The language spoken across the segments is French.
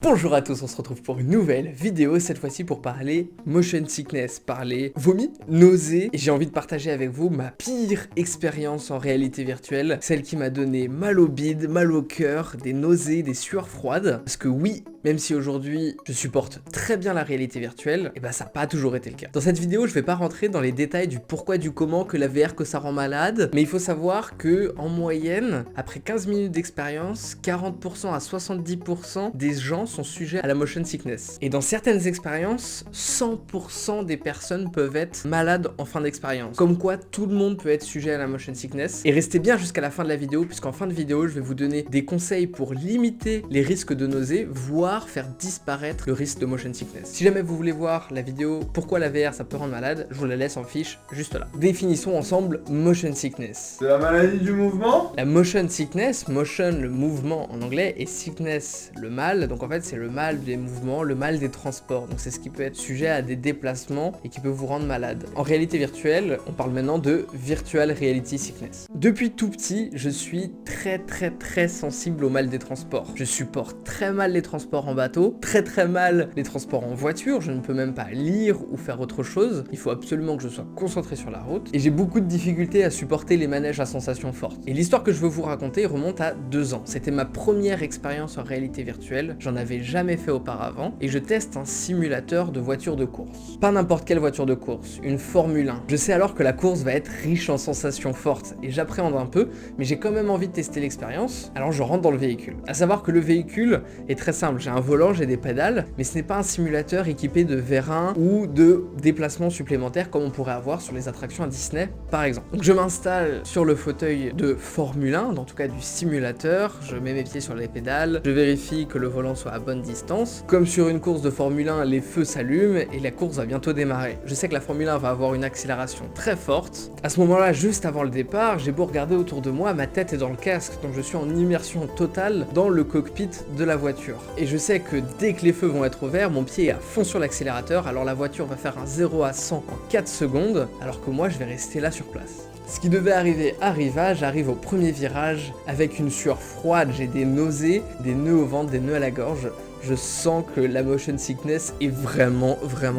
Bonjour à tous, on se retrouve pour une nouvelle vidéo, cette fois-ci pour parler motion sickness, parler vomi, nausées, et j'ai envie de partager avec vous ma pire expérience en réalité virtuelle, celle qui m'a donné mal au bide, mal au cœur, des nausées, des sueurs froides, parce que oui, même si aujourd'hui je supporte très bien la réalité virtuelle, et bah ça n'a pas toujours été le cas. Dans cette vidéo, je vais pas rentrer dans les détails du pourquoi, du comment, que la VR, que ça rend malade, mais il faut savoir que en moyenne, après 15 minutes d'expérience, 40% à 70% des gens sont sujets à la motion sickness. Et dans certaines expériences, 100% des personnes peuvent être malades en fin d'expérience. Comme quoi, tout le monde peut être sujet à la motion sickness. Et restez bien jusqu'à la fin de la vidéo, puisqu'en fin de vidéo, je vais vous donner des conseils pour limiter les risques de nausées, voire faire disparaître le risque de motion sickness. Si jamais vous voulez voir la vidéo pourquoi la VR ça peut rendre malade, je vous la laisse en fiche juste là. Définissons ensemble motion sickness. C'est la maladie du mouvement? La motion sickness, motion le mouvement en anglais et sickness le mal, donc en fait c'est le mal des mouvements, le mal des transports, donc c'est ce qui peut être sujet à des déplacements et qui peut vous rendre malade. En réalité virtuelle, on parle maintenant de virtual reality sickness. Depuis tout petit, je suis très sensible au mal des transports. Je supporte très mal les transports en bateau, très mal les transports en voiture, je ne peux même pas lire ou faire autre chose, il faut absolument que je sois concentré sur la route, et j'ai beaucoup de difficultés à supporter les manèges à sensations fortes. Et l'histoire que je veux vous raconter remonte à 2 ans. C'était ma première expérience en réalité virtuelle, j'en avais jamais fait auparavant, et je teste un simulateur de voiture de course. Pas n'importe quelle voiture de course, une Formule 1. Je sais alors que la course va être riche en sensations fortes, et j'appréhende un peu, mais j'ai quand même envie de tester l'expérience, alors je rentre dans le véhicule. À savoir que le véhicule est très simple, j'ai un volant, j'ai des pédales, mais ce n'est pas un simulateur équipé de vérins ou de déplacements supplémentaires comme on pourrait avoir sur les attractions à Disney par exemple. Donc je m'installe sur le fauteuil de Formule 1, en tout cas du simulateur, je mets mes pieds sur les pédales, je vérifie que le volant soit à bonne distance. Comme sur une course de Formule 1, les feux s'allument et la course va bientôt démarrer. Je sais que la Formule 1 va avoir une accélération très forte. À ce moment-là, juste avant le départ, j'ai beau regarder autour de moi, ma tête est dans le casque, donc je suis en immersion totale dans le cockpit de la voiture. Et je sais que dès que les feux vont être au vert, mon pied est à fond sur l'accélérateur, alors la voiture va faire un 0 à 100 en 4 secondes, alors que moi je vais rester là sur place. Ce qui devait arriver arriva, j'arrive au premier virage avec une sueur froide, j'ai des nausées, des nœuds au ventre, des nœuds à la gorge. Je sens que la motion sickness est vraiment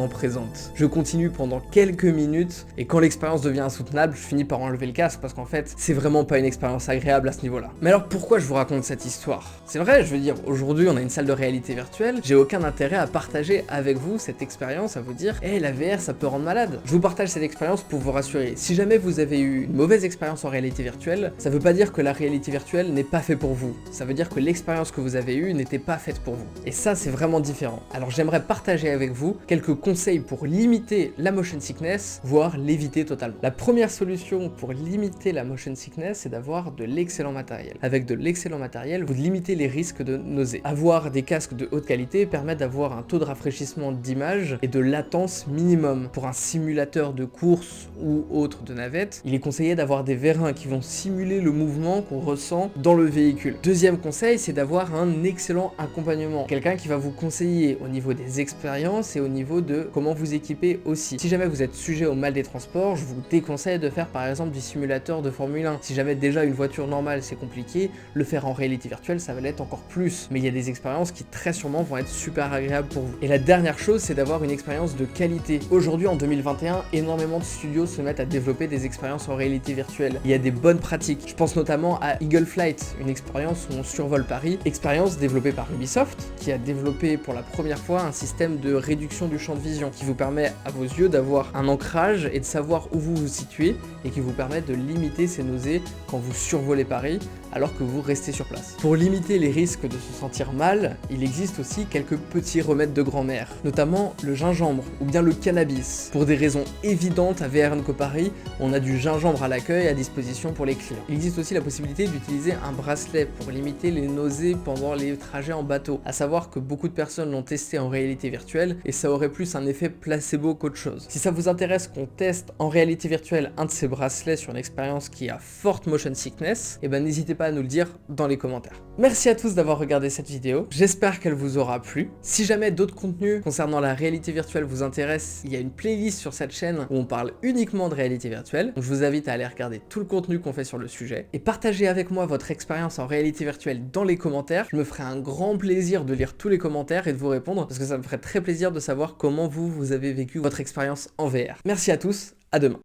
présente. Je continue pendant quelques minutes et quand l'expérience devient insoutenable, je finis par enlever le casque parce qu'en fait, c'est vraiment pas une expérience agréable à ce niveau-là. Mais alors pourquoi je vous raconte cette histoire? C'est vrai, je veux dire, aujourd'hui on a une salle de réalité virtuelle, j'ai aucun intérêt à partager avec vous cette expérience, à vous dire « Hey, la VR ça peut rendre malade ». Je vous partage cette expérience pour vous rassurer. Si jamais vous avez eu une mauvaise expérience en réalité virtuelle, ça veut pas dire que la réalité virtuelle n'est pas faite pour vous. Ça veut dire que l'expérience que vous avez eue n'était pas faite pour vous. Et ça, c'est vraiment différent. Alors j'aimerais partager avec vous quelques conseils pour limiter la motion sickness, voire l'éviter totalement. La première solution pour limiter la motion sickness, c'est d'avoir de l'excellent matériel. Avec de l'excellent matériel, vous limitez les risques de nausées. Avoir des casques de haute qualité permet d'avoir un taux de rafraîchissement d'image et de latence minimum. Pour un simulateur de course ou autre de navette, il est conseillé d'avoir des vérins qui vont simuler le mouvement qu'on ressent dans le véhicule. Deuxième conseil, c'est d'avoir un excellent accompagnement. Quelqu'un qui va vous conseiller au niveau des expériences et au niveau de comment vous équiper aussi. Si jamais vous êtes sujet au mal des transports, je vous déconseille de faire par exemple du simulateur de Formule 1. Si jamais déjà une voiture normale c'est compliqué, le faire en réalité virtuelle ça va l'être encore plus. Mais il y a des expériences qui très sûrement vont être super agréables pour vous. Et la dernière chose, c'est d'avoir une expérience de qualité. Aujourd'hui en 2021, énormément de studios se mettent à développer des expériences en réalité virtuelle. Il y a des bonnes pratiques. Je pense notamment à Eagle Flight, une expérience où on survole Paris, expérience développée par Ubisoft, qui a développé pour la première fois un système de réduction du champ de vision qui vous permet à vos yeux d'avoir un ancrage et de savoir où vous vous situez et qui vous permet de limiter ces nausées quand vous survolez Paris alors que vous restez sur place. Pour limiter les risques de se sentir mal, il existe aussi quelques petits remèdes de grand-mère, notamment le gingembre ou bien le cannabis. Pour des raisons évidentes, à VR Co Paris, on a du gingembre à l'accueil à disposition pour les clients. Il existe aussi la possibilité d'utiliser un bracelet pour limiter les nausées pendant les trajets en bateau, à savoir que beaucoup de personnes l'ont testé en réalité virtuelle et ça aurait plus un effet placebo qu'autre chose. Si ça vous intéresse qu'on teste en réalité virtuelle un de ces bracelets sur une expérience qui a forte motion sickness, et ben n'hésitez pas pas à nous le dire dans les commentaires. Merci à tous d'avoir regardé cette vidéo, j'espère qu'elle vous aura plu. Si jamais d'autres contenus concernant la réalité virtuelle vous intéressent, il y a une playlist sur cette chaîne où on parle uniquement de réalité virtuelle, donc je vous invite à aller regarder tout le contenu qu'on fait sur le sujet, et partagez avec moi votre expérience en réalité virtuelle dans les commentaires. Je me ferai un grand plaisir de lire tous les commentaires et de vous répondre, parce que ça me ferait très plaisir de savoir comment vous avez vécu votre expérience en VR. Merci à tous, à demain.